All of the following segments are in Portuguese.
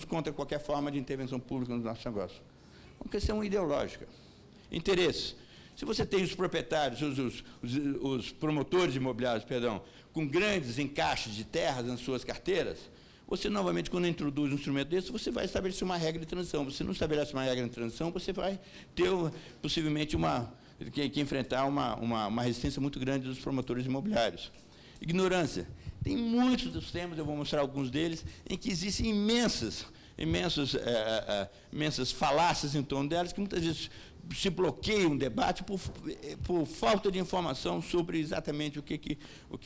contra qualquer forma de intervenção pública no nosso negócio. É uma questão ideológica. Interesse. Se você tem os proprietários, os promotores imobiliários, perdão, com grandes encaixes de terras nas suas carteiras, você, novamente, quando introduz um instrumento desse, você vai estabelecer uma regra de transição. Você não estabelece uma regra de transição, você vai ter, possivelmente, que enfrentar uma resistência muito grande dos promotores imobiliários. Ignorância. Tem muitos dos temas, eu vou mostrar alguns deles, em que existem imensas falácias em torno delas, que muitas vezes se bloqueia um debate por falta de informação sobre exatamente o que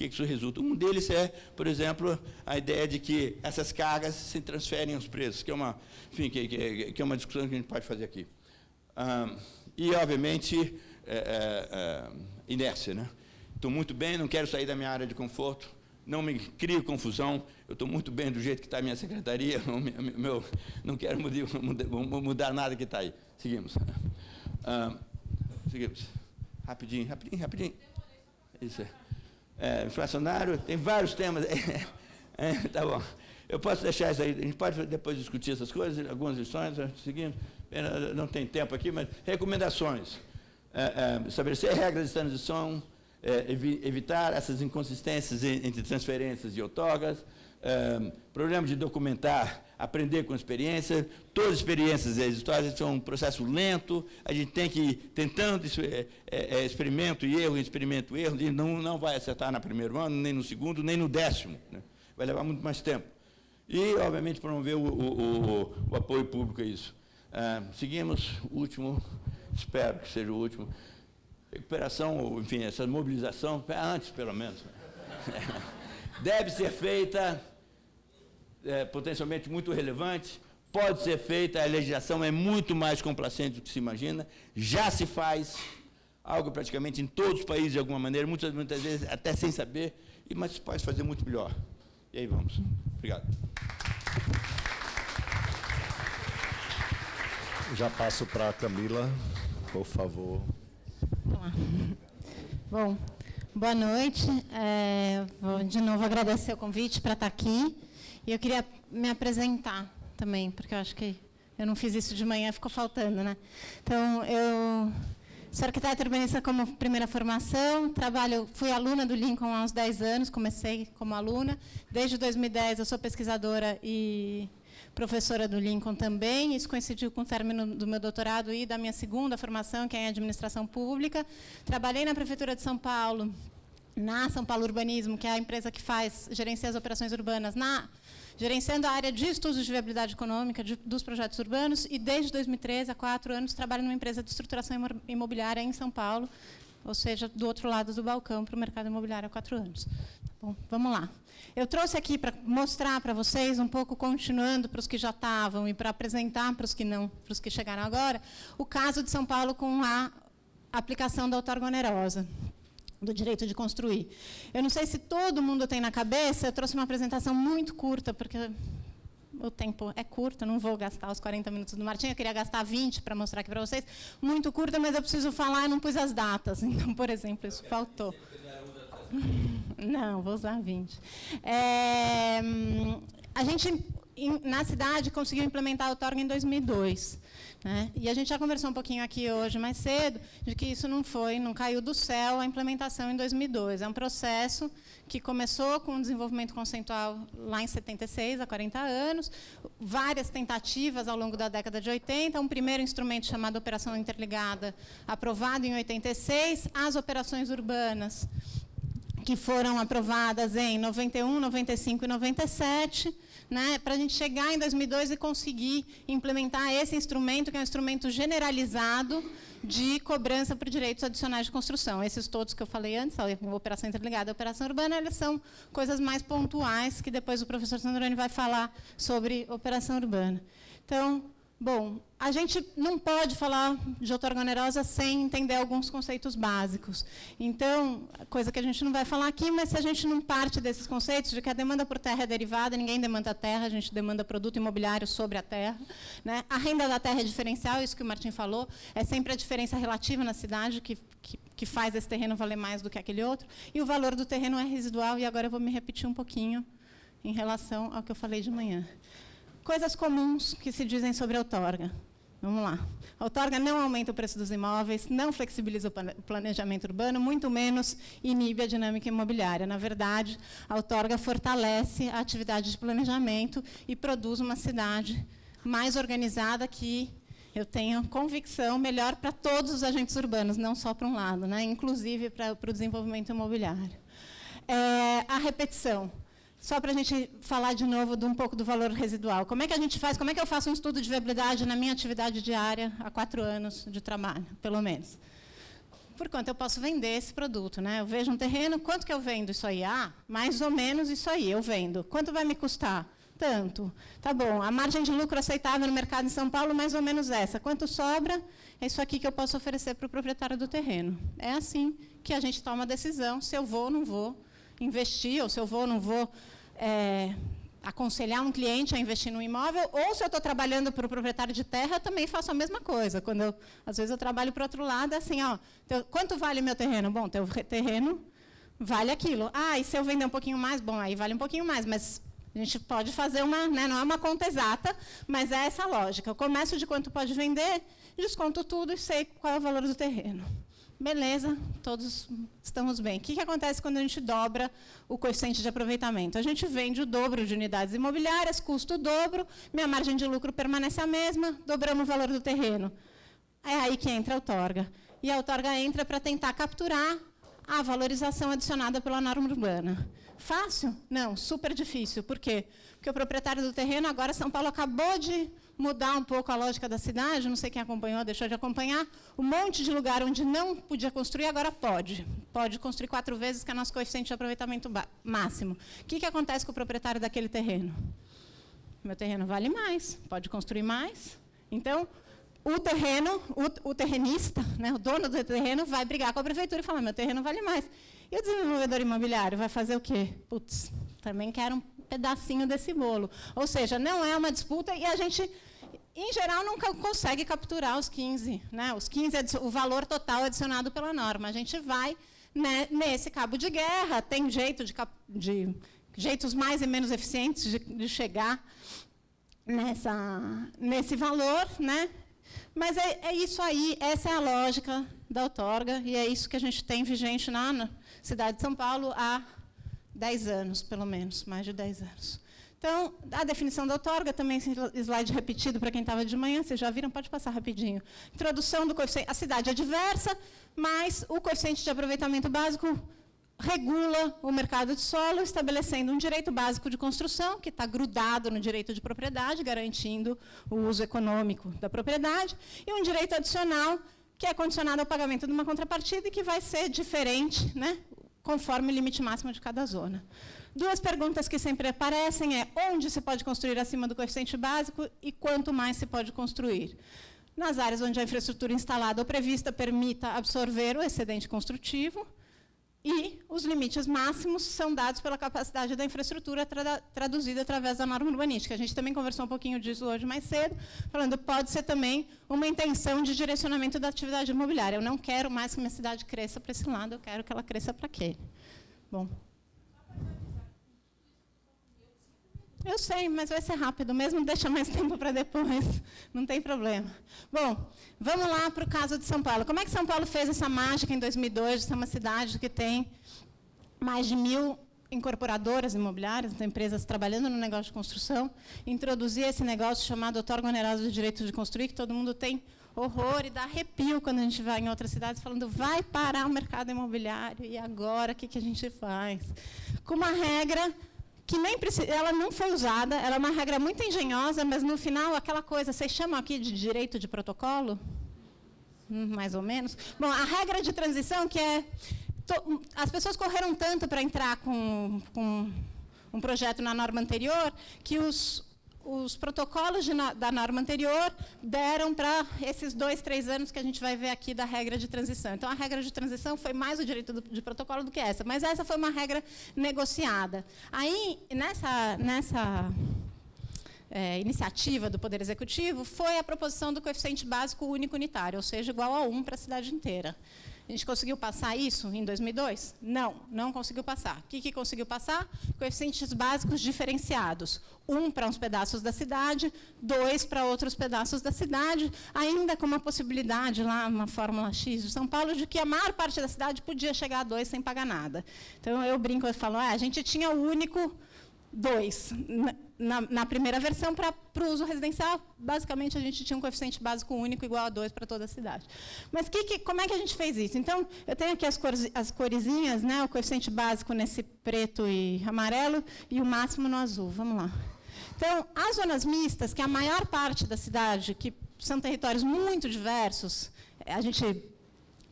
isso resulta. Um deles é, por exemplo, a ideia de que essas cargas se transferem aos preços, que é uma discussão que a gente pode fazer aqui. E, obviamente, inércia, né? Estou muito bem, não quero sair da minha área de conforto, não me crio confusão, eu estou muito bem do jeito que está a minha secretaria, não quero mudar nada que está aí. Seguimos. Seguimos. Rapidinho. Isso inflacionário, tem vários temas. Tá bom. Eu posso deixar isso aí, a gente pode depois discutir essas coisas, algumas lições, seguimos. Não tem tempo aqui, mas recomendações. Estabelecer regras de transição, evitar essas inconsistências entre transferências e outorgas, problema de documentar, aprender com experiência. Todas as experiências exitosas são um processo lento, a gente tem que ir tentando experimento e erro, e não vai acertar no primeiro ano, nem no segundo, nem no 10º, né? Vai levar muito mais tempo. E, obviamente, promover o apoio público a isso. Seguimos, último, espero que seja o último. Recuperação, enfim, essa mobilização, antes pelo menos, deve ser feita, potencialmente muito relevante, pode ser feita, a legislação é muito mais complacente do que se imagina, já se faz, algo praticamente em todos os países de alguma maneira, muitas vezes até sem saber, mas se pode fazer muito melhor. E aí vamos. Obrigado. Já passo para a Camila, por favor. Bom, boa noite. Vou de novo agradecer o convite para estar aqui. E eu queria me apresentar também, porque eu acho que eu não fiz isso de manhã, ficou faltando, né? Então, eu sou arquiteta urbanista como primeira formação, fui aluna do Lincoln há uns 10 anos, comecei como aluna. Desde 2010 eu sou pesquisadora e professora do Lincoln também. Isso coincidiu com o término do meu doutorado e da minha segunda formação, que é em administração pública. Trabalhei na Prefeitura de São Paulo, na São Paulo Urbanismo, que é a empresa que gerencia as operações urbanas, gerenciando a área de estudos de viabilidade econômica dos projetos urbanos, e desde 2013, há 4 anos, trabalho numa empresa de estruturação imobiliária em São Paulo, ou seja, do outro lado do balcão, para o mercado imobiliário há 4 anos. Bom, vamos lá. Eu trouxe aqui para mostrar para vocês, um pouco continuando para os que já estavam e para apresentar para os que chegaram agora, o caso de São Paulo com a aplicação da outorga onerosa, do direito de construir. Eu não sei se todo mundo tem na cabeça, eu trouxe uma apresentação muito curta, porque o tempo é curto, eu não vou gastar os 40 minutos do Martim, eu queria gastar 20 para mostrar aqui para vocês. Muito curta, mas eu preciso falar, eu não pus as datas. Então, por exemplo, isso faltou. Não, vou usar 20. A gente, na cidade, conseguiu implementar a outorga em 2002. Né? E a gente já conversou um pouquinho aqui hoje, mais cedo, de que isso não caiu do céu a implementação em 2002. É um processo que começou com o desenvolvimento conceitual lá em 76, há 40 anos, várias tentativas ao longo da década de 80, um primeiro instrumento chamado Operação Interligada, aprovado em 86, as operações urbanas, que foram aprovadas em 91, 95 e 97, né, para a gente chegar em 2002 e conseguir implementar esse instrumento, que é um instrumento generalizado de cobrança por direitos adicionais de construção. Esses todos que eu falei antes, a operação interligada e a operação urbana, elas são coisas mais pontuais, que depois o professor Sandrone vai falar sobre operação urbana. Então, bom, a gente não pode falar de outorga onerosa sem entender alguns conceitos básicos. Então, coisa que a gente não vai falar aqui, mas se a gente não parte desses conceitos de que a demanda por terra é derivada, ninguém demanda terra, a gente demanda produto imobiliário sobre a terra. Né? A renda da terra é diferencial, isso que o Martim falou, é sempre a diferença relativa na cidade que faz esse terreno valer mais do que aquele outro, e o valor do terreno é residual, e agora eu vou me repetir um pouquinho em relação ao que eu falei de manhã. Coisas comuns que se dizem sobre a outorga. Vamos lá. A outorga não aumenta o preço dos imóveis, não flexibiliza o planejamento urbano, muito menos inibe a dinâmica imobiliária. Na verdade, a outorga fortalece a atividade de planejamento e produz uma cidade mais organizada que, eu tenho convicção, melhor para todos os agentes urbanos, não só para um lado, né? Inclusive para o desenvolvimento imobiliário. A repetição. Só para a gente falar de novo de um pouco do valor residual. Como é que a gente faz? Como é que eu faço um estudo de viabilidade na minha atividade diária há 4 anos de trabalho, pelo menos? Por quanto eu posso vender esse produto, né? Eu vejo um terreno, quanto que eu vendo isso aí? Mais ou menos isso aí, eu vendo. Quanto vai me custar? Tanto. Tá bom, a margem de lucro aceitável no mercado em São Paulo, mais ou menos essa. Quanto sobra? É isso aqui que eu posso oferecer para o proprietário do terreno. É assim que a gente toma a decisão, se eu vou ou não vou investir, ou se eu vou ou não vou aconselhar um cliente a investir num imóvel, ou se eu estou trabalhando para o proprietário de terra, eu também faço a mesma coisa. Às vezes eu trabalho para o outro lado, é assim, quanto vale meu terreno? Bom, teu terreno vale aquilo. E se eu vender um pouquinho mais? Bom, aí vale um pouquinho mais, mas a gente pode fazer não é uma conta exata, mas é essa a lógica. Eu começo de quanto pode vender, desconto tudo e sei qual é o valor do terreno. Beleza, todos estamos bem. O que acontece quando a gente dobra o coeficiente de aproveitamento? A gente vende o dobro de unidades imobiliárias, custo o dobro, minha margem de lucro permanece a mesma, dobramos o valor do terreno. É aí que entra a outorga. E a outorga entra para tentar capturar a valorização adicionada pela norma urbana. Fácil? Não, super difícil. Por quê? Porque o proprietário do terreno, agora São Paulo acabou de mudar um pouco a lógica da cidade, não sei quem acompanhou, deixou de acompanhar, um monte de lugar onde não podia construir, agora pode. Pode construir 4 vezes, que é nosso coeficiente de aproveitamento máximo. O que acontece com o proprietário daquele terreno? Meu terreno vale mais, pode construir mais. Então, o terrenista, né, o dono do terreno, vai brigar com a prefeitura e falar, meu terreno vale mais. E o desenvolvedor imobiliário vai fazer o quê? Putz, também quero um pedacinho desse bolo. Ou seja, não é uma disputa e a gente, em geral, nunca consegue capturar os 15. Né? Os 15 é o valor total adicionado pela norma. A gente vai nesse cabo de guerra, tem jeitos mais e menos eficientes de chegar nesse valor, né? Mas é isso aí, essa é a lógica da outorga, e é isso que a gente tem vigente na cidade de São Paulo há 10 anos, pelo menos, mais de 10 anos. Então, a definição da outorga, também slide repetido para quem estava de manhã, vocês já viram, pode passar rapidinho. Introdução do coeficiente, a cidade é diversa, mas o coeficiente de aproveitamento básico regula o mercado de solo, estabelecendo um direito básico de construção, que está grudado no direito de propriedade, garantindo o uso econômico da propriedade, e um direito adicional, que é condicionado ao pagamento de uma contrapartida e que vai ser diferente, né, conforme o limite máximo de cada zona. 2 perguntas que sempre aparecem é onde se pode construir acima do coeficiente básico e quanto mais se pode construir. Nas áreas onde a infraestrutura instalada ou prevista permita absorver o excedente construtivo, e os limites máximos são dados pela capacidade da infraestrutura traduzida através da norma urbanística. A gente também conversou um pouquinho disso hoje mais cedo, falando pode ser também uma intenção de direcionamento da atividade imobiliária. Eu não quero mais que minha cidade cresça para esse lado, eu quero que ela cresça para aquele. Bom. Eu sei, mas vai ser rápido, mesmo deixa mais tempo para depois, não tem problema. Bom, vamos lá para o caso de São Paulo. Como é que São Paulo fez essa mágica em 2002, de ser uma cidade que tem mais de 1.000 incorporadoras imobiliárias, então, empresas trabalhando no negócio de construção, introduzir esse negócio chamado outorga onerosa do direito de construir, que todo mundo tem horror e dá arrepio quando a gente vai em outras cidades, falando, vai parar o mercado imobiliário, e agora o que a gente faz? Com uma regra que nem precisa, ela não foi usada, ela é uma regra muito engenhosa, mas no final, aquela coisa, vocês chamam aqui de direito de protocolo? Mais ou menos. Bom, a regra de transição, que é... as pessoas correram tanto para entrar com um projeto na norma anterior, que os protocolos da norma anterior deram para esses 2, 3 anos que a gente vai ver aqui da regra de transição. Então, a regra de transição foi mais o direito de protocolo do que essa, mas essa foi uma regra negociada. Aí, nessa iniciativa do Poder Executivo, foi a proposição do coeficiente básico único unitário, ou seja, igual a 1 para a cidade inteira. A gente conseguiu passar isso em 2002? Não conseguiu passar. O que conseguiu passar? Coeficientes básicos diferenciados. 1 para uns pedaços da cidade, 2 para outros pedaços da cidade, ainda com uma possibilidade lá, uma fórmula X de São Paulo, de que a maior parte da cidade podia chegar a 2 sem pagar nada. Então, eu brinco e falo, a gente tinha o único 2 na primeira versão para o uso residencial. Basicamente, a gente tinha um coeficiente básico único igual a 2 para toda a cidade. Mas como é que a gente fez isso? Então, eu tenho aqui as coresinhas, né, o coeficiente básico nesse preto e amarelo e o máximo no azul. Vamos lá. Então, as zonas mistas, que é a maior parte da cidade, que são territórios muito diversos, a gente,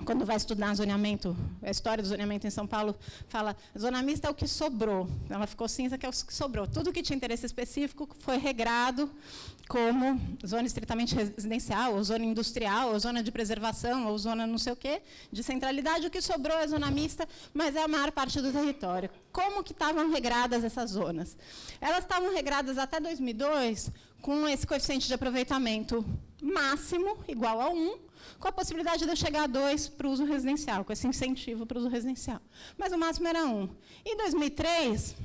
quando vai estudar zoneamento, a história do zoneamento em São Paulo, fala, zona mista é o que sobrou. Ela ficou cinza, que é o que sobrou. Tudo que tinha interesse específico foi regrado como zona estritamente residencial, ou zona industrial, ou zona de preservação, ou zona não sei o quê, de centralidade. O que sobrou é zona mista, mas é a maior parte do território. Como que estavam regradas essas zonas? Elas estavam regradas até 2002 com esse coeficiente de aproveitamento máximo, igual a 1, com a possibilidade de eu chegar a 2 para o uso residencial, com esse incentivo para o uso residencial. Mas o máximo era 1. Em 2003,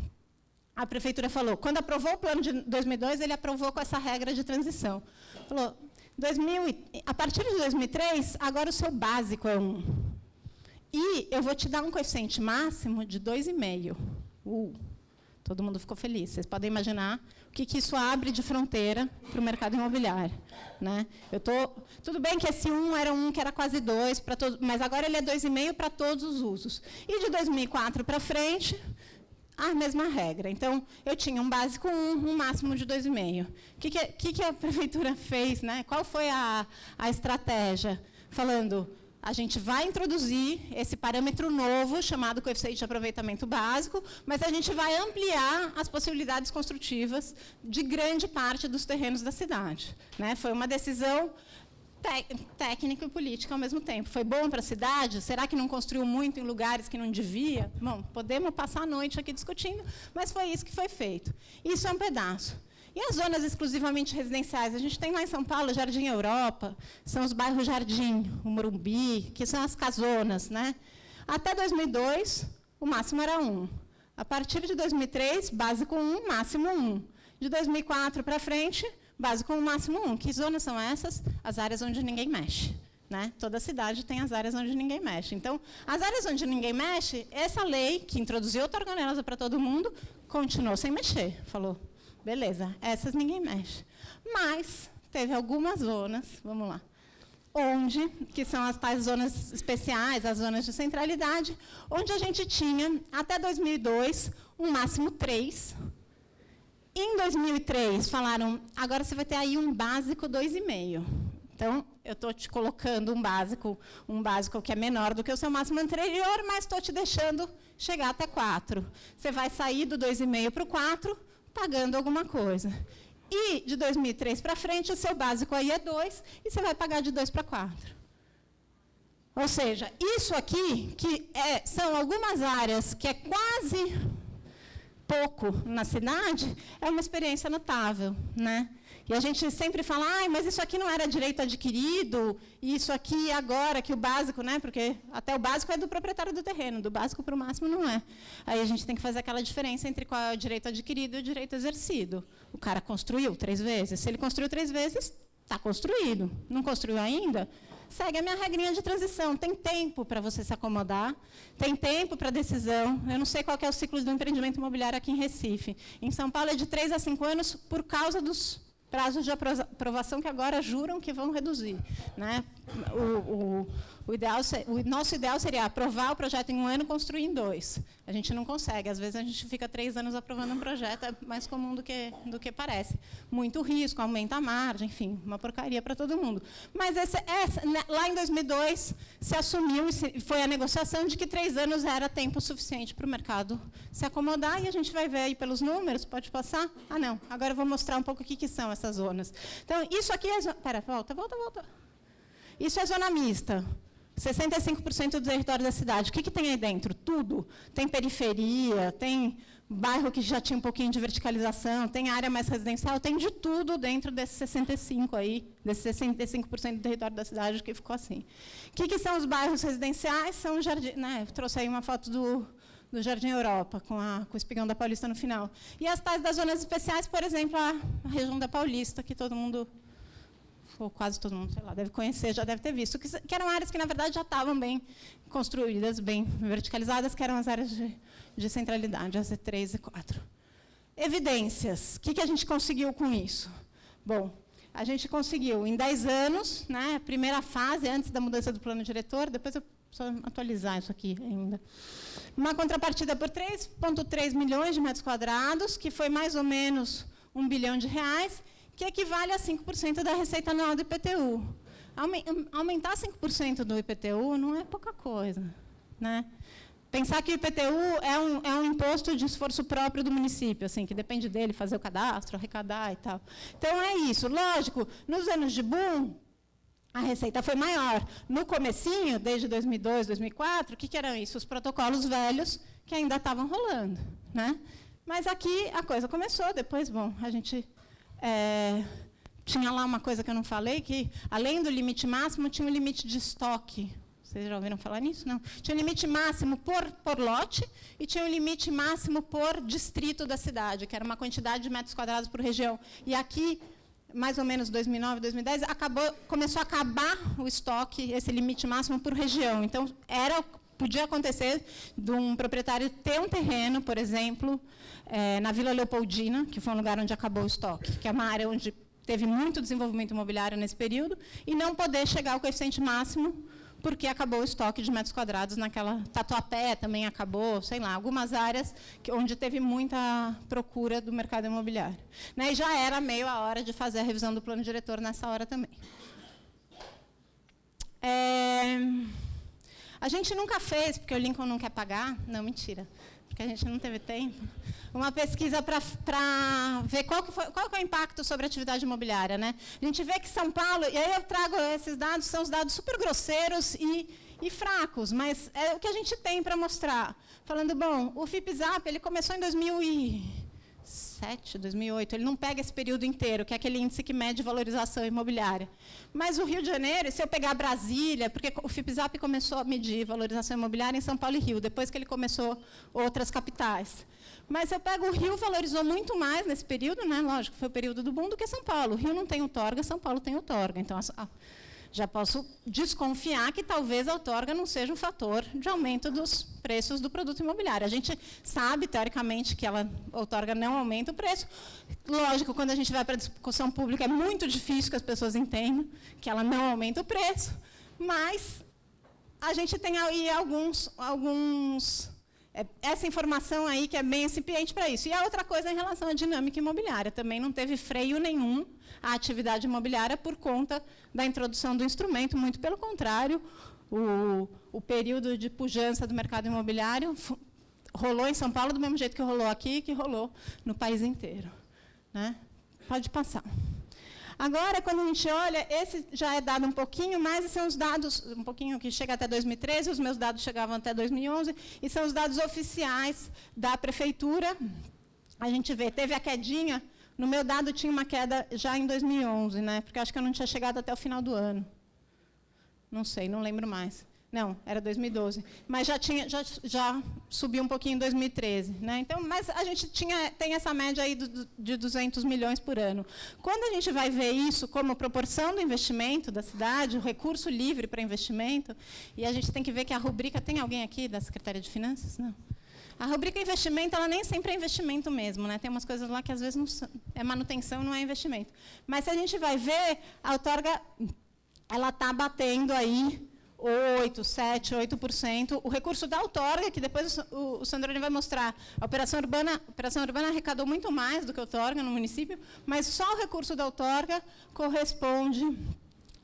a prefeitura falou, quando aprovou o plano de 2002, ele aprovou com essa regra de transição. Falou, a partir de 2003, agora o seu básico é 1. E eu vou te dar um coeficiente máximo de 2,5. Todo mundo ficou feliz. Vocês podem imaginar o que isso abre de fronteira para o mercado imobiliário. Né? Tudo bem que esse 1 era 1 que era quase 2, mas agora ele é 2,5 para todos os usos. E de 2004 para frente, a mesma regra. Então, eu tinha um básico 1, um máximo de 2,5. O que a prefeitura fez? Né? Qual foi a estratégia? Falando, a gente vai introduzir esse parâmetro novo, chamado coeficiente de aproveitamento básico, mas a gente vai ampliar as possibilidades construtivas de grande parte dos terrenos da cidade. Né? Foi uma decisão técnica e política ao mesmo tempo. Foi bom para a cidade? Será que não construiu muito em lugares que não devia? Bom, podemos passar a noite aqui discutindo, mas foi isso que foi feito. Isso é um pedaço. E as zonas exclusivamente residenciais? A gente tem lá em São Paulo, Jardim Europa, são os bairros Jardim, o Morumbi, que são as casonas. Né? Até 2002, o máximo era 1. A partir de 2003, básico 1, máximo 1. De 2004 para frente, básico 1, máximo 1. Que zonas são essas? As áreas onde ninguém mexe. Né? Toda cidade tem as áreas onde ninguém mexe. Então, as áreas onde ninguém mexe, essa lei, que introduziu outra organela para todo mundo, continuou sem mexer. Falou, beleza, essas ninguém mexe. Mas teve algumas zonas, vamos lá, que são as tais zonas especiais, as zonas de centralidade, onde a gente tinha, até 2002, um máximo 3. Em 2003, falaram, agora você vai ter aí um básico 2,5. Então, eu estou te colocando um básico que é menor do que o seu máximo anterior, mas estou te deixando chegar até 4. Você vai sair do 2,5 para o 4, pagando alguma coisa. E, de 2003 para frente, o seu básico aí é 2, e você vai pagar de 2 para 4. Ou seja, isso aqui, são algumas áreas que é quase pouco na cidade, é uma experiência notável. Né? E a gente sempre fala, mas isso aqui não era direito adquirido, e isso aqui agora, que o básico, né, porque até o básico é do proprietário do terreno, do básico para o máximo não é. Aí a gente tem que fazer aquela diferença entre qual é o direito adquirido e o direito exercido. O cara construiu 3 vezes. Se ele construiu 3 vezes, está construído. Não construiu ainda? Segue a minha regrinha de transição. Tem tempo para você se acomodar, tem tempo para decisão. Eu não sei qual que é o ciclo do empreendimento imobiliário aqui em Recife. Em São Paulo é de 3 a 5 anos por causa dos prazos de aprovação que agora juram que vão reduzir. Né? O nosso ideal seria aprovar o projeto em 1 ano e construir em 2. A gente não consegue. Às vezes, a gente fica 3 anos aprovando um projeto, é mais comum do que parece. Muito risco, aumenta a margem, enfim, uma porcaria para todo mundo. Mas lá em 2002, se assumiu, foi a negociação de que 3 anos era tempo suficiente para o mercado se acomodar, e a gente vai ver aí pelos números, pode passar? Não, agora eu vou mostrar um pouco o que são essas zonas. Então, isso aqui é... Espera, volta. Isso é zona mista. 65% do território da cidade. O que tem aí dentro? Tudo. Tem periferia, tem bairro que já tinha um pouquinho de verticalização, tem área mais residencial, tem de tudo dentro desses 65 aí, desses 65% do território da cidade que ficou assim. O que são os bairros residenciais? São o jardim, né? Eu trouxe aí uma foto do Jardim Europa, com o Espigão da Paulista no final. E as tais das zonas especiais, por exemplo, a região da Paulista, que todo mundo, ou quase todo mundo, sei lá, deve conhecer, já deve ter visto, que eram áreas que, na verdade, já estavam bem construídas, bem verticalizadas, que eram as áreas de centralidade, as E3 e 4. Evidências. O que a gente conseguiu com isso? Bom, a gente conseguiu, em 10 anos, né, a primeira fase, antes da mudança do plano diretor, depois eu preciso atualizar isso aqui ainda, uma contrapartida por 3,3 milhões de metros quadrados, que foi mais ou menos R$1 bilhão, que equivale a 5% da receita anual do IPTU. Aumentar 5% do IPTU não é pouca coisa, né? Pensar que o IPTU é um imposto de esforço próprio do município, assim, que depende dele fazer o cadastro, arrecadar e tal. Então, é isso. Lógico, nos anos de boom, a receita foi maior. No comecinho, desde 2002, 2004, o que eram isso? Os protocolos velhos que ainda estavam rolando, né? Mas aqui a coisa começou, depois, bom, a gente... tinha lá uma coisa que eu não falei, que, além do limite máximo, tinha o limite de estoque. Vocês já ouviram falar nisso? Não. Tinha o limite máximo por lote e tinha o limite máximo por distrito da cidade, que era uma quantidade de metros quadrados por região. E aqui, mais ou menos 2009, 2010, começou a acabar o estoque, esse limite máximo por região. Então, podia acontecer de um proprietário ter um terreno, por exemplo, na Vila Leopoldina, que foi um lugar onde acabou o estoque, que é uma área onde teve muito desenvolvimento imobiliário nesse período, e não poder chegar ao coeficiente máximo, porque acabou o estoque de metros quadrados naquela... Tatuapé também acabou, sei lá, algumas áreas onde teve muita procura do mercado imobiliário. Né, e já era meio a hora de fazer a revisão do plano diretor nessa hora também. A gente nunca fez, porque o Lincoln não quer pagar, não, mentira, porque a gente não teve tempo, uma pesquisa para ver qual que é o impacto sobre a atividade imobiliária. Né? A gente vê que São Paulo, e aí eu trago esses dados, são os dados super grosseiros e fracos, mas é o que a gente tem para mostrar. Falando, bom, o FIPZAP ele começou em 2007, 2008, ele não pega esse período inteiro, que é aquele índice que mede valorização imobiliária. Mas o Rio de Janeiro, se eu pegar Brasília, porque o FIPZAP começou a medir valorização imobiliária em São Paulo e Rio, depois que ele começou outras capitais. Mas eu pego o Rio, valorizou muito mais nesse período, né? Lógico, foi o período do boom, do que São Paulo. O Rio não tem outorga, São Paulo tem outorga. Então, já posso desconfiar que talvez a outorga não seja um fator de aumento dos preços do produto imobiliário. A gente sabe, teoricamente, que a outorga não aumenta o preço. Lógico, quando a gente vai para a discussão pública, é muito difícil que as pessoas entendam que ela não aumenta o preço, mas a gente tem aí essa informação aí que é bem incipiente para isso. E a outra coisa em relação à dinâmica imobiliária. Também não teve freio nenhum à atividade imobiliária por conta da introdução do instrumento, muito pelo contrário, o período de pujança do mercado imobiliário rolou em São Paulo do mesmo jeito que rolou aqui, que rolou no país inteiro. Né? Pode passar. Agora, quando a gente olha, esse já é dado um pouquinho, mas esses são os dados, um pouquinho que chega até 2013, os meus dados chegavam até 2011, e são os dados oficiais da prefeitura. A gente vê, teve a quedinha, no meu dado tinha uma queda já em 2011, né, porque acho que eu não tinha chegado até o final do ano. Não sei, não lembro mais. Não, era 2012. Mas já subiu um pouquinho em 2013. Né? Então, mas a gente tem essa média aí de 200 milhões por ano. Quando a gente vai ver isso como proporção do investimento da cidade, o recurso livre para investimento, e a gente tem que ver que a rubrica... Tem alguém aqui da Secretaria de Finanças? Não. A rubrica investimento, ela nem sempre é investimento mesmo. Né? Tem umas coisas lá que, às vezes, não é manutenção, não é investimento. Mas, se a gente vai ver, a outorga ela está batendo aí 8%, 7%, 8%. O recurso da outorga, que depois o Sandrone vai mostrar, a operação urbana arrecadou muito mais do que a outorga no município, mas só o recurso da outorga corresponde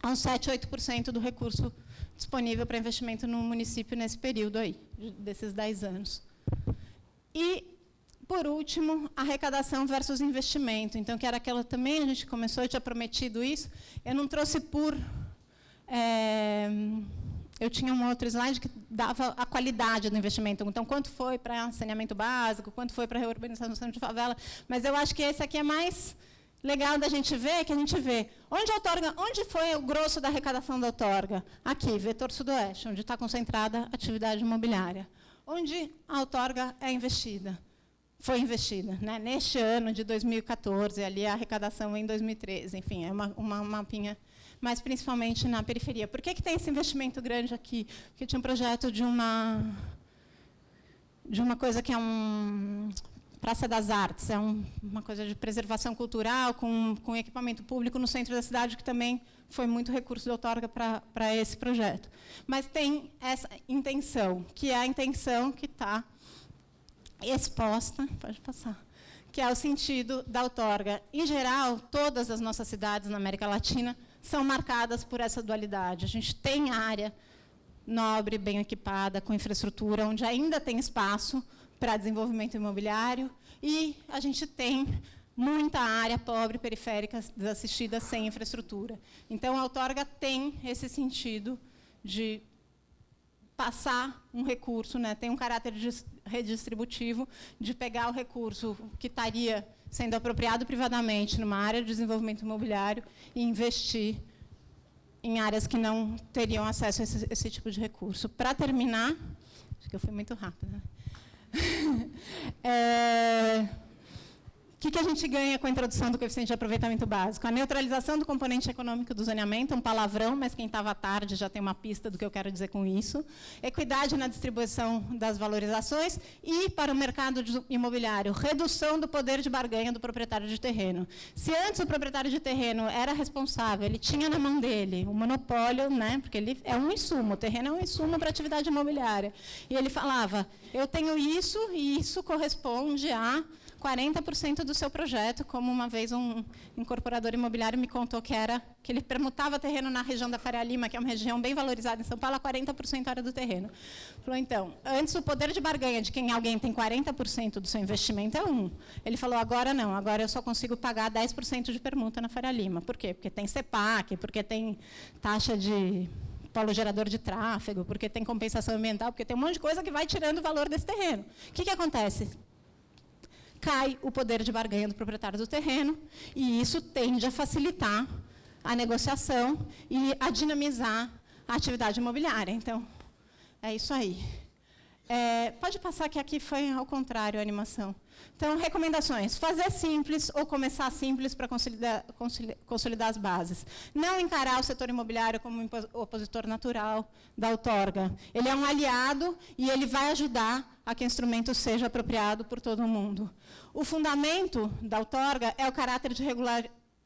a uns 7%, 8% do recurso disponível para investimento no município nesse período aí, desses 10 anos. E, por último, arrecadação versus investimento. Então, que era aquela também, a gente começou, eu tinha prometido isso, eu não trouxe por eu tinha um outro slide que dava a qualidade do investimento. Então, quanto foi para saneamento básico, quanto foi para reurbanização de favela. Mas eu acho que esse aqui é mais legal da gente ver, que a gente vê onde foi o grosso da arrecadação da outorga. Aqui, vetor sudoeste, onde está concentrada a atividade imobiliária. Onde a outorga é investida. Foi investida, né? Neste ano de 2014, ali a arrecadação em 2013. Enfim, é uma mapinha, mas principalmente na periferia. Por que tem esse investimento grande aqui? Porque tinha um projeto de uma coisa que é Praça das Artes, é uma coisa de preservação cultural, com equipamento público no centro da cidade, que também foi muito recurso de outorga para esse projeto. Mas tem essa intenção, que é a intenção que está exposta, pode passar, que é o sentido da outorga. Em geral, todas as nossas cidades na América Latina são marcadas por essa dualidade. A gente tem área nobre, bem equipada, com infraestrutura, onde ainda tem espaço para desenvolvimento imobiliário, e a gente tem muita área pobre, periférica, desassistida, sem infraestrutura. Então, a outorga tem esse sentido de passar um recurso, né, tem um caráter redistributivo, de pegar o recurso que estaria sendo apropriado privadamente numa área de desenvolvimento imobiliário e investir em áreas que não teriam acesso a esse tipo de recurso. Para terminar, acho que eu fui muito rápida, né? O que a gente ganha com a introdução do coeficiente de aproveitamento básico? A neutralização do componente econômico do zoneamento, um palavrão, mas quem estava à tarde já tem uma pista do que eu quero dizer com isso. Equidade na distribuição das valorizações e, para o mercado imobiliário, redução do poder de barganha do proprietário de terreno. Se antes o proprietário de terreno era responsável, ele tinha na mão dele o monopólio, né, porque ele é um insumo, o terreno é um insumo para a atividade imobiliária. E ele falava, eu tenho isso e isso corresponde a 40% do seu projeto, como uma vez um incorporador imobiliário me contou que ele permutava terreno na região da Faria Lima, que é uma região bem valorizada em São Paulo, a 40% era do terreno. Falou, então, antes o poder de barganha de quem alguém tem 40% do seu investimento é 1. Ele falou, agora não, agora eu só consigo pagar 10% de permuta na Faria Lima. Por quê? Porque tem CEPAC, porque tem taxa de polo gerador de tráfego, porque tem compensação ambiental, porque tem um monte de coisa que vai tirando o valor desse terreno. O que acontece? Cai o poder de barganha do proprietário do terreno, e isso tende a facilitar a negociação e a dinamizar a atividade imobiliária. Então, é isso aí. Pode passar que aqui foi ao contrário a animação. Então, recomendações. Fazer simples ou começar simples para consolidar as bases. Não encarar o setor imobiliário como um opositor natural da outorga. Ele é um aliado e ele vai ajudar a que o instrumento seja apropriado por todo mundo. O fundamento da outorga é o caráter de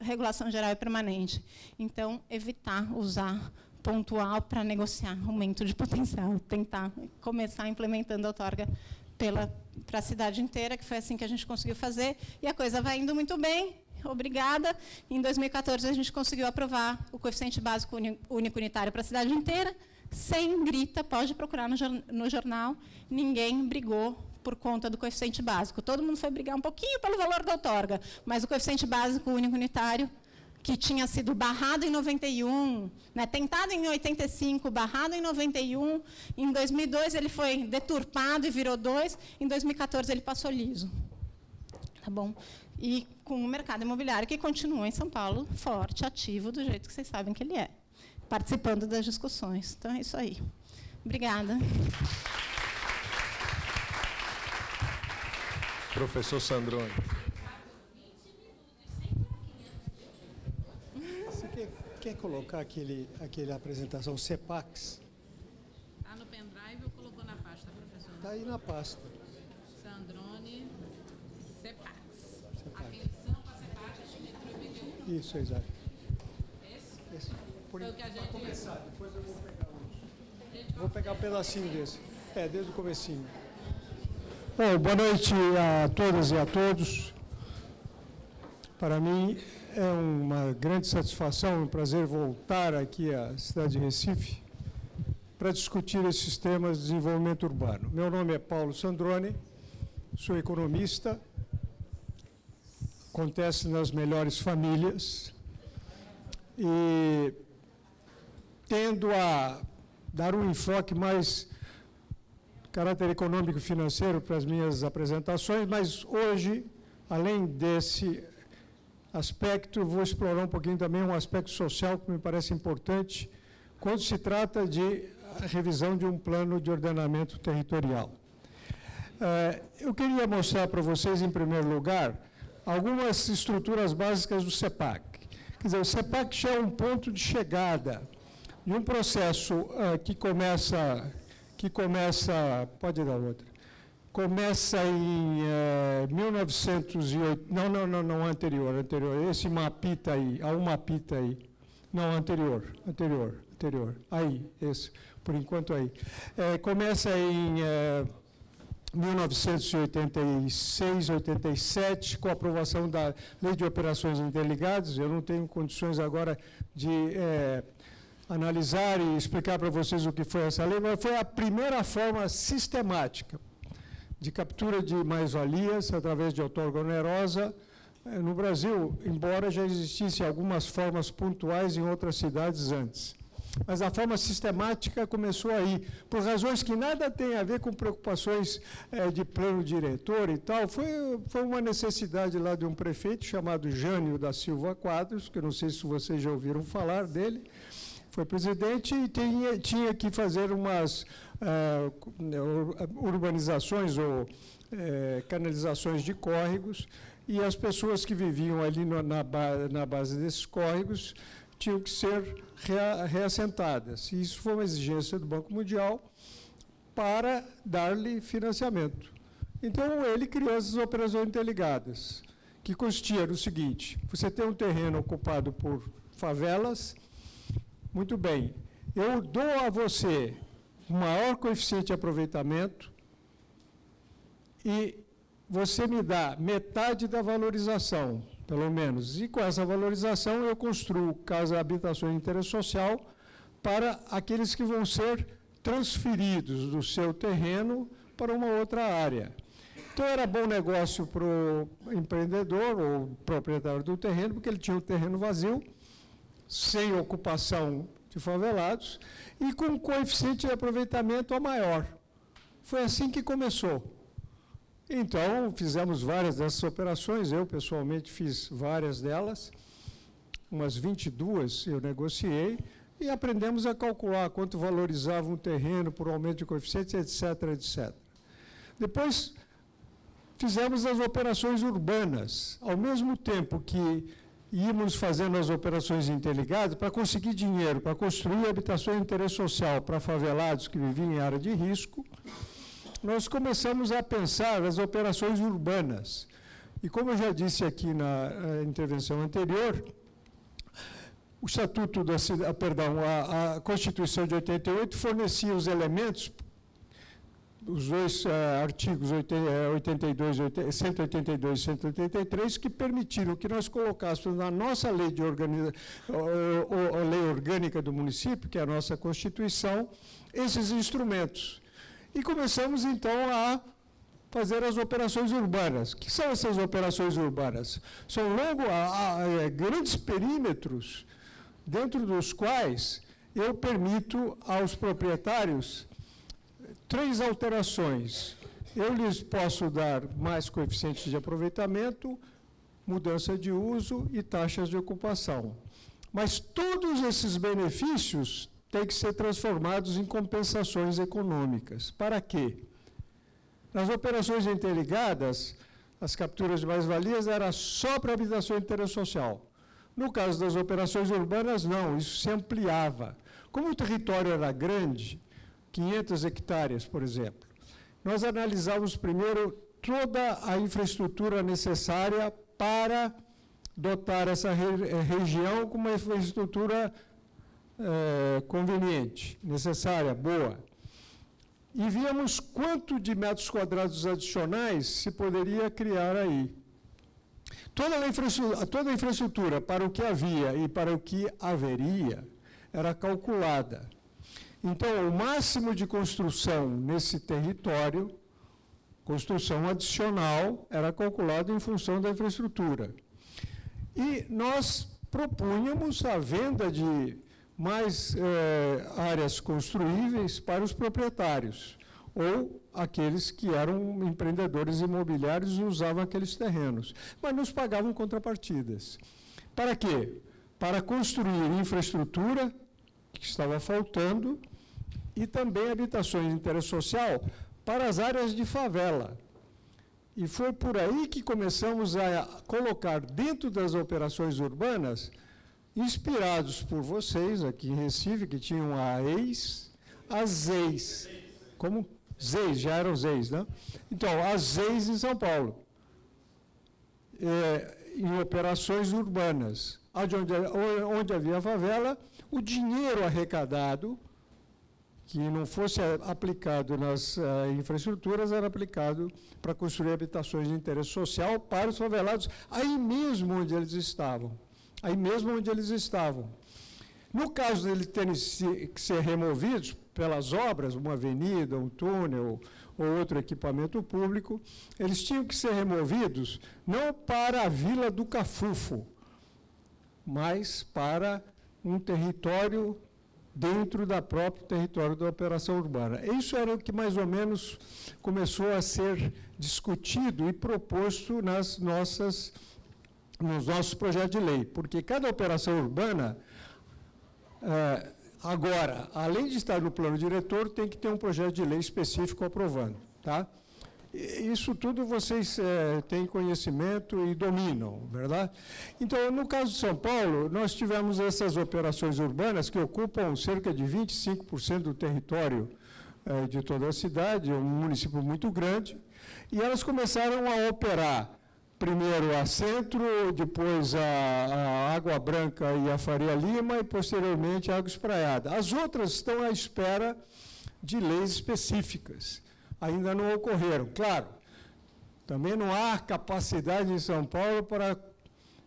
regulação geral e permanente. Então, evitar usar pontual para negociar aumento de potencial. Tentar começar implementando a outorga para a cidade inteira, que foi assim que a gente conseguiu fazer, e a coisa vai indo muito bem. Obrigada. Em 2014, a gente conseguiu aprovar o coeficiente básico único unitário para a cidade inteira, sem grita, pode procurar no jornal, ninguém brigou por conta do coeficiente básico. Todo mundo foi brigar um pouquinho pelo valor da outorga, mas o coeficiente básico único unitário, que tinha sido barrado em 91, né, tentado em 85, barrado em 91, em 2002 ele foi deturpado e virou 2, em 2014 ele passou liso. Tá bom? E com o mercado imobiliário que continua em São Paulo forte, ativo, do jeito que vocês sabem que ele é, participando das discussões. Então, é isso aí. Obrigada. Professor Sandrone. Você quer colocar aquele apresentação CEPACs? Está no pendrive ou colocou na pasta, professor? Está aí na pasta. Sandrone, CEPACs. CEPACs. Atenção para CEPACs, a gente entrou em PDU. Isso, exato. Esse? Por Foi o que a gente... começar, depois eu vou pegar vou pegar um pedacinho desse. Desde o comecinho. Bom, boa noite a todas e a todos. Para mim é uma grande satisfação, um prazer voltar aqui à cidade de Recife para discutir esses temas de desenvolvimento urbano. Meu nome é Paulo Sandrone, sou economista, acontece nas melhores famílias e tendo a dar um enfoque mais caráter econômico e financeiro para as minhas apresentações, mas hoje, além desse aspecto, vou explorar um pouquinho também um aspecto social que me parece importante quando se trata de revisão de um plano de ordenamento territorial. Eu queria mostrar para vocês, em primeiro lugar, algumas estruturas básicas do CEPAC. Quer dizer, o CEPAC já é um ponto de chegada de um processo que começa, pode dar outra, começa em 1908, não, anterior, esse mapita aí, há um mapita aí, não, anterior, aí, esse, por enquanto aí. Começa em 1986, 87, com a aprovação da Lei de Operações Interligadas. Eu não tenho condições agora de analisar e explicar para vocês o que foi essa lei, mas foi a primeira forma sistemática de captura de mais-valias através de outorga onerosa no Brasil, embora já existissem algumas formas pontuais em outras cidades antes. Mas a forma sistemática começou aí, por razões que nada tem a ver com preocupações de plano diretor e tal. Foi uma necessidade lá de um prefeito chamado Jânio da Silva Quadros, que eu não sei se vocês já ouviram falar dele. Foi presidente e tinha que fazer umas urbanizações ou canalizações de córregos, e as pessoas que viviam ali na base desses córregos tinham que ser reassentadas. E isso foi uma exigência do Banco Mundial para dar-lhe financiamento. Então, ele criou essas operações interligadas, que consistia no seguinte: você tem um terreno ocupado por favelas, muito bem, eu dou a você o maior coeficiente de aproveitamento e você me dá metade da valorização, pelo menos, e com essa valorização eu construo casa, habitações de interesse social para aqueles que vão ser transferidos do seu terreno para uma outra área. Então, era bom negócio para o empreendedor ou proprietário do terreno, porque ele tinha um terreno vazio, sem ocupação de favelados, e com um coeficiente de aproveitamento a maior. Foi assim que começou. Então, fizemos várias dessas operações, eu pessoalmente fiz várias delas, umas 22 eu negociei, e aprendemos a calcular quanto valorizava um terreno por aumento de coeficientes, etc., etc. Depois, fizemos as operações urbanas, ao mesmo tempo que íamos fazendo as operações interligadas para conseguir dinheiro, para construir habitações de interesse social para favelados que viviam em área de risco. Nós começamos a pensar as operações urbanas. E como eu já disse aqui na intervenção anterior, o Estatuto da Cidade, a Constituição de 88 fornecia os elementos, os dois artigos 182 e 183, que permitiram que nós colocássemos na nossa lei lei orgânica do município, que é a nossa Constituição, esses instrumentos. E começamos, então, a fazer as operações urbanas. O que são essas operações urbanas? São grandes perímetros, dentro dos quais eu permito aos proprietários 3 alterações. Eu lhes posso dar mais coeficientes de aproveitamento, mudança de uso e taxas de ocupação. Mas todos esses benefícios têm que ser transformados em compensações econômicas. Para quê? Nas operações interligadas, as capturas de mais-valias eram só para habitação de interesse social. No caso das operações urbanas, não, isso se ampliava. Como o território era grande, 500 hectares, por exemplo, nós analisávamos primeiro toda a infraestrutura necessária para dotar essa região com uma infraestrutura conveniente, necessária, boa. E víamos quanto de metros quadrados adicionais se poderia criar aí. Toda a infraestrutura para o que havia e para o que haveria era calculada. Então, o máximo de construção nesse território, construção adicional, era calculado em função da infraestrutura. E nós propunhamos a venda de mais áreas construíveis para os proprietários, ou aqueles que eram empreendedores imobiliários e usavam aqueles terrenos, mas nos pagavam contrapartidas. Para quê? Para construir infraestrutura, que estava faltando, e também habitações de interesse social para as áreas de favela. E foi por aí que começamos a colocar dentro das operações urbanas, inspirados por vocês aqui em Recife, que tinham as ZEIs. Como? ZEIs, já eram ZEIs, né? Então, as ZEIs em São Paulo, em operações urbanas, onde havia favela, o dinheiro arrecadado, que não fosse aplicado nas infraestruturas, era aplicado para construir habitações de interesse social para os favelados, aí mesmo onde eles estavam. No caso deles terem que ser removidos pelas obras, uma avenida, um túnel ou outro equipamento público, eles tinham que ser removidos não para a Vila do Cafufo, mas para um território dentro do próprio território da operação urbana. Isso era o que mais ou menos começou a ser discutido e proposto nos nossos projetos de lei, porque cada operação urbana, agora, além de estar no plano diretor, tem que ter um projeto de lei específico aprovando, tá? Isso tudo vocês têm conhecimento e dominam, verdade? Então, no caso de São Paulo, nós tivemos essas operações urbanas que ocupam cerca de 25% do território de toda a cidade, um município muito grande, e elas começaram a operar primeiro a Centro, depois a Água Branca e a Faria Lima, e posteriormente a Água Espraiada. As outras estão à espera de leis específicas. Ainda não ocorreram. Claro, também não há capacidade em São Paulo para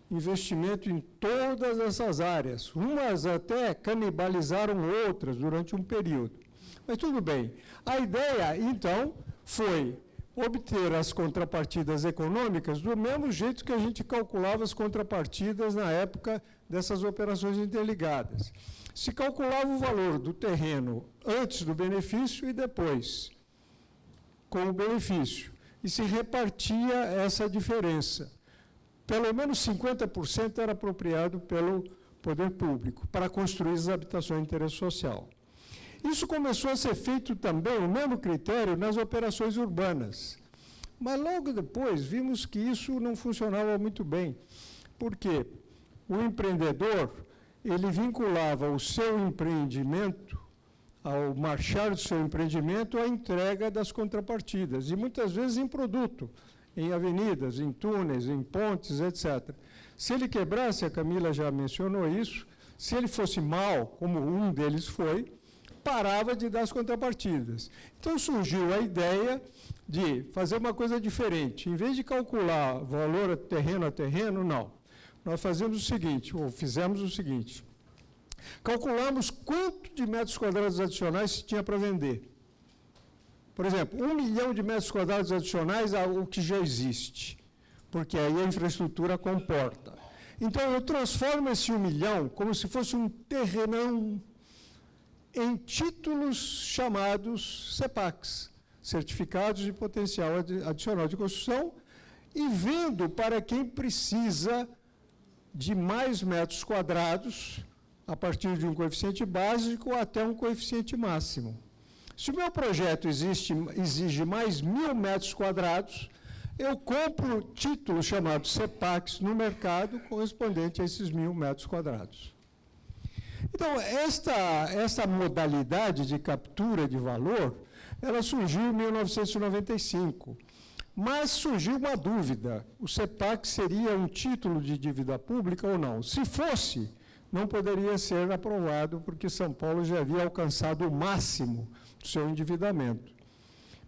investimento em todas essas áreas. Umas até canibalizaram outras durante um período. Mas tudo bem. A ideia, então, foi obter as contrapartidas econômicas do mesmo jeito que a gente calculava as contrapartidas na época dessas operações interligadas. Se calculava o valor do terreno antes do benefício e depois, com o benefício, e se repartia essa diferença. Pelo menos 50% era apropriado pelo poder público para construir as habitações de interesse social. Isso começou a ser feito também, o mesmo critério, nas operações urbanas. Mas logo depois vimos que isso não funcionava muito bem, porque o empreendedor, ele vinculava o seu empreendimento, ao marchar do seu empreendimento, à entrega das contrapartidas, e muitas vezes em produto, em avenidas, em túneis, em pontes, etc. Se ele quebrasse, a Camila já mencionou isso, se ele fosse mal, como um deles foi, parava de dar as contrapartidas. Então surgiu a ideia de fazer uma coisa diferente. Em vez de calcular valor terreno a terreno, não. Nós fazemos o seguinte, ou fizemos o seguinte, calculamos quanto de metros quadrados adicionais se tinha para vender. Por exemplo, 1 milhão de metros quadrados adicionais ao que já existe, porque aí a infraestrutura comporta. Então, eu transformo esse 1 milhão como se fosse um terrenão em títulos chamados CEPACs, Certificados de Potencial Adicional de Construção, e vendo para quem precisa de mais metros quadrados, a partir de um coeficiente básico até um coeficiente máximo. Se o meu projeto exige mais 1.000 metros quadrados, eu compro títulos chamados CEPACs no mercado correspondente a esses 1.000 metros quadrados. Então, esta modalidade de captura de valor, ela surgiu em 1995, mas surgiu uma dúvida, o CEPAC seria um título de dívida pública ou não? Se fosse, não poderia ser aprovado, porque São Paulo já havia alcançado o máximo do seu endividamento.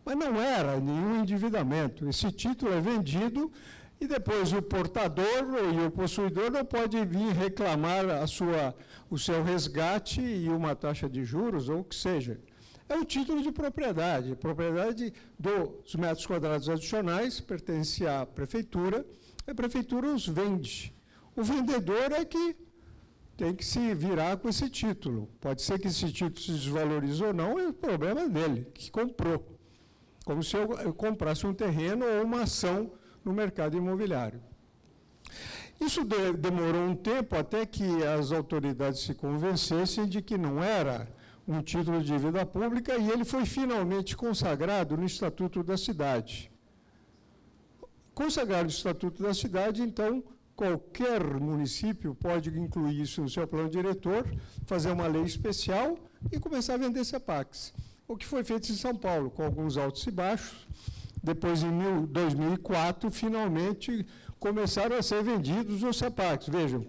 Mas não era nenhum endividamento, esse título é vendido e depois o portador e o possuidor não pode vir reclamar o seu resgate e uma taxa de juros ou o que seja. É um título de propriedade. A propriedade dos metros quadrados adicionais pertence à prefeitura, a prefeitura os vende. O vendedor é que tem que se virar com esse título. Pode ser que esse título se desvalorize ou não, é o problema dele, que comprou. Como se eu comprasse um terreno ou uma ação no mercado imobiliário. Isso demorou um tempo até que as autoridades se convencessem de que não era um título de dívida pública, e ele foi finalmente consagrado no Estatuto da Cidade. Consagrado no Estatuto da Cidade, então, qualquer município pode incluir isso no seu plano diretor, fazer uma lei especial e começar a vender CEPACs. O que foi feito em São Paulo, com alguns altos e baixos. Depois, em 2004, finalmente começaram a ser vendidos os CEPACs. Vejam,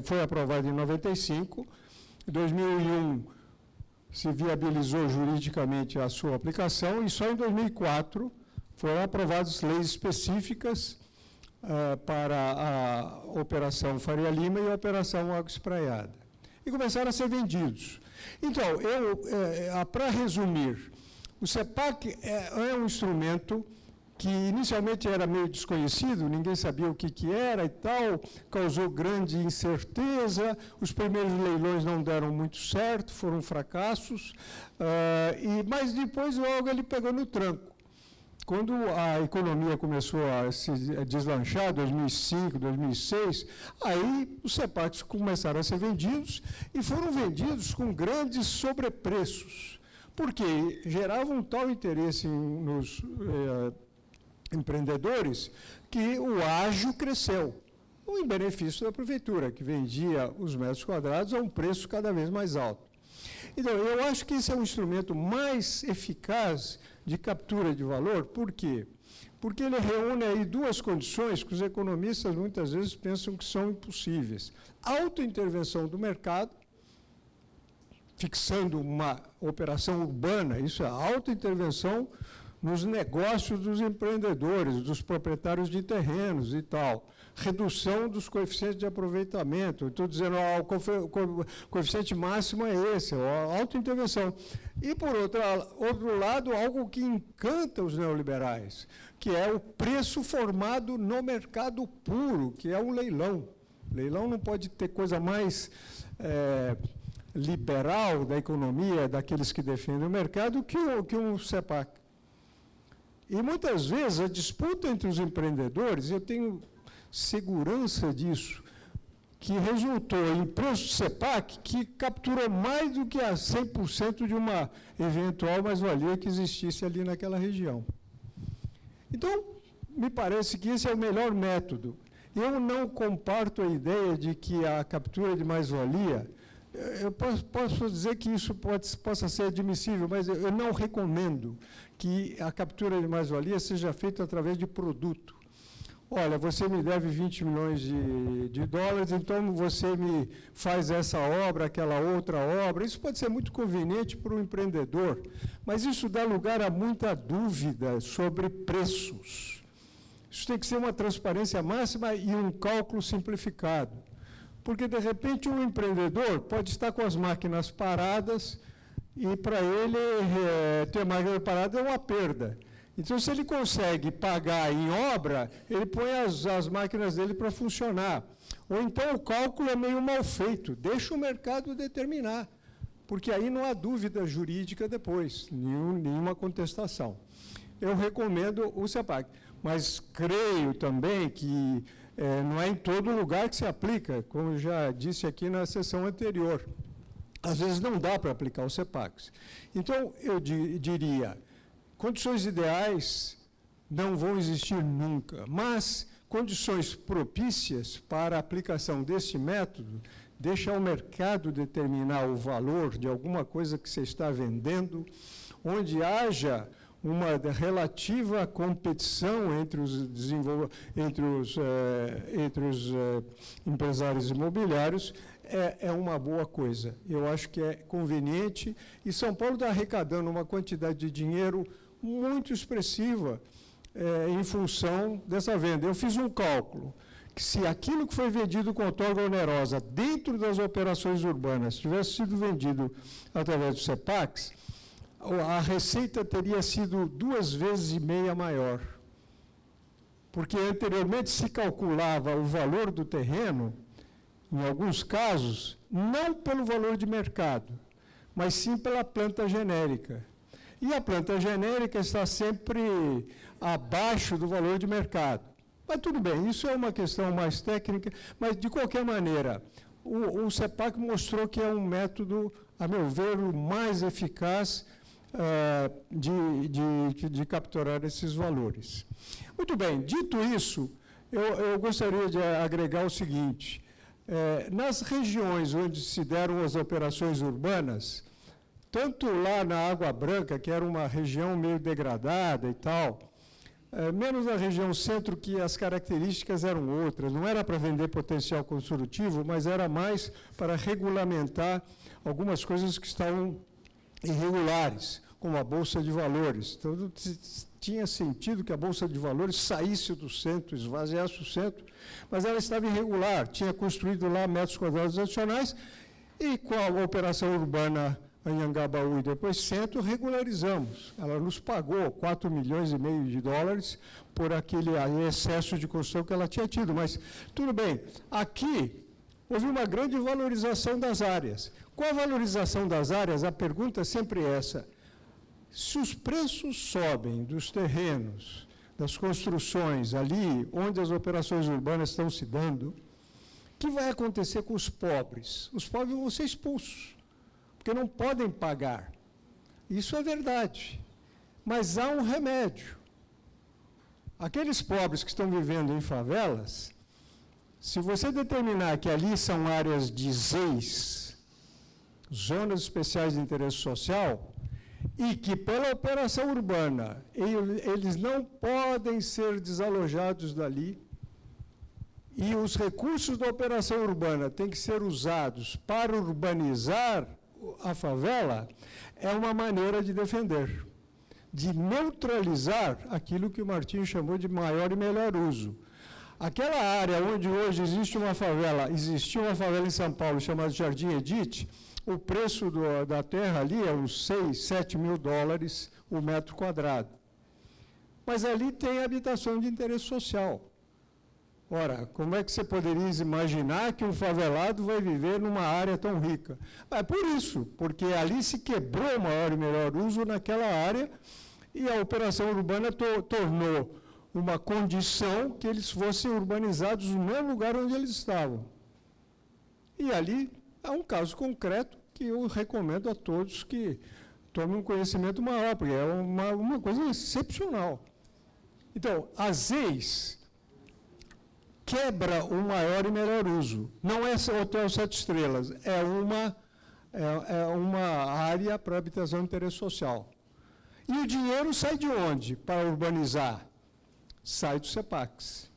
foi aprovado em 95, em 2001 se viabilizou juridicamente a sua aplicação e só em 2004 foram aprovadas leis específicas para a Operação Faria Lima e a Operação Água Espraiada. E começaram a ser vendidos. Então, para resumir, o CEPAC é um instrumento que inicialmente era meio desconhecido, ninguém sabia o que era e tal, causou grande incerteza, os primeiros leilões não deram muito certo, foram fracassos, mas depois logo ele pegou no tranco. Quando a economia começou a se deslanchar, 2005, 2006, aí os CEPACs começaram a ser vendidos e foram vendidos com grandes sobrepreços, porque geravam um tal interesse nos empreendedores que o ágio cresceu, em benefício da prefeitura, que vendia os metros quadrados a um preço cada vez mais alto. Então, eu acho que esse é um instrumento mais eficaz de captura de valor. Por quê? Porque ele reúne aí duas condições que os economistas muitas vezes pensam que são impossíveis. Autointervenção do mercado, fixando uma operação urbana, isso é autointervenção nos negócios dos empreendedores, dos proprietários de terrenos e tal. Redução dos coeficientes de aproveitamento. Estou dizendo, o coeficiente máximo é esse, a autointervenção. E, por outro lado, algo que encanta os neoliberais, que é o preço formado no mercado puro, que é um leilão. Leilão não pode ter coisa mais liberal da economia, daqueles que defendem o mercado, que um CEPAC. E, muitas vezes, a disputa entre os empreendedores, eu tenho segurança disso, que resultou em preço CEPAC que capturou mais do que a 100% de uma eventual mais-valia que existisse ali naquela região. Então, me parece que esse é o melhor método. Eu não comparto a ideia de que a captura de mais-valia, eu posso dizer que isso possa ser admissível, mas eu não recomendo que a captura de mais-valia seja feita através de produto. Olha, você me deve 20 milhões de dólares, então você me faz essa obra, aquela outra obra. Isso pode ser muito conveniente para o empreendedor, mas isso dá lugar a muita dúvida sobre preços. Isso tem que ser uma transparência máxima e um cálculo simplificado. Porque, de repente, um empreendedor pode estar com as máquinas paradas e, para ele, ter máquina parada é uma perda. Então, se ele consegue pagar em obra, ele põe as máquinas dele para funcionar. Ou então o cálculo é meio mal feito, deixa o mercado determinar, porque aí não há dúvida jurídica depois, nenhuma contestação. Eu recomendo o CEPAC, mas creio também que não é em todo lugar que se aplica, como eu já disse aqui na sessão anterior. Às vezes não dá para aplicar os CEPACs. Então, eu diria, condições ideais não vão existir nunca, mas condições propícias para a aplicação desse método, deixa o mercado determinar o valor de alguma coisa que você está vendendo, onde haja uma relativa competição entre os empresários imobiliários, é uma boa coisa. Eu acho que é conveniente, e São Paulo está arrecadando uma quantidade de dinheiro muito expressiva em função dessa venda. Eu fiz um cálculo, que se aquilo que foi vendido com outorga onerosa dentro das operações urbanas tivesse sido vendido através do CEPACs, a receita teria sido 2,5 vezes maior. Porque anteriormente se calculava o valor do terreno em alguns casos, não pelo valor de mercado, mas sim pela planta genérica. E a planta genérica está sempre abaixo do valor de mercado. Mas tudo bem, isso é uma questão mais técnica, mas de qualquer maneira, o CEPAC mostrou que é um método, a meu ver, o mais eficaz de capturar esses valores. Muito bem, dito isso, eu gostaria de agregar o seguinte: nas regiões onde se deram as operações urbanas, tanto lá na Água Branca, que era uma região meio degradada e tal, menos na região centro, que as características eram outras, não era para vender potencial construtivo, mas era mais para regulamentar algumas coisas que estavam irregulares, como a Bolsa de Valores. Então, tinha sentido que a Bolsa de Valores saísse do centro, esvaziasse o centro, mas ela estava irregular, tinha construído lá metros quadrados adicionais, e com a operação urbana Anhangabaú e depois centro, regularizamos. Ela nos pagou 4,5 milhões de dólares por aquele excesso de construção que ela tinha tido. Mas, tudo bem, aqui houve uma grande valorização das áreas. Com a valorização das áreas, a pergunta é sempre essa: se os preços sobem dos terrenos, das construções ali onde as operações urbanas estão se dando, o que vai acontecer com os pobres? Os pobres vão ser expulsos, porque não podem pagar. Isso é verdade. Mas há um remédio. Aqueles pobres que estão vivendo em favelas, se você determinar que ali são áreas de ZEIS, Zonas Especiais de Interesse Social, e que pela operação urbana eles não podem ser desalojados dali, e os recursos da operação urbana têm que ser usados para urbanizar a favela, é uma maneira de defender, de neutralizar aquilo que o Martinho chamou de maior e melhor uso. Aquela área onde hoje existia uma favela em São Paulo chamada Jardim Edite, o preço da terra ali é uns 6, 7 mil dólares o metro quadrado. Mas ali tem habitação de interesse social. Ora, como é que você poderia imaginar que um favelado vai viver numa área tão rica? É por isso, porque ali se quebrou o maior e melhor uso naquela área e a operação urbana tornou uma condição que eles fossem urbanizados no mesmo lugar onde eles estavam. E ali é um caso concreto que eu recomendo a todos que tomem um conhecimento maior, porque é uma coisa excepcional. Então, a ZEIS quebra o maior e melhor uso. Não é hotel 7 estrelas, é uma área para habitação de interesse social. E o dinheiro sai de onde para urbanizar? Sai do CEPACs.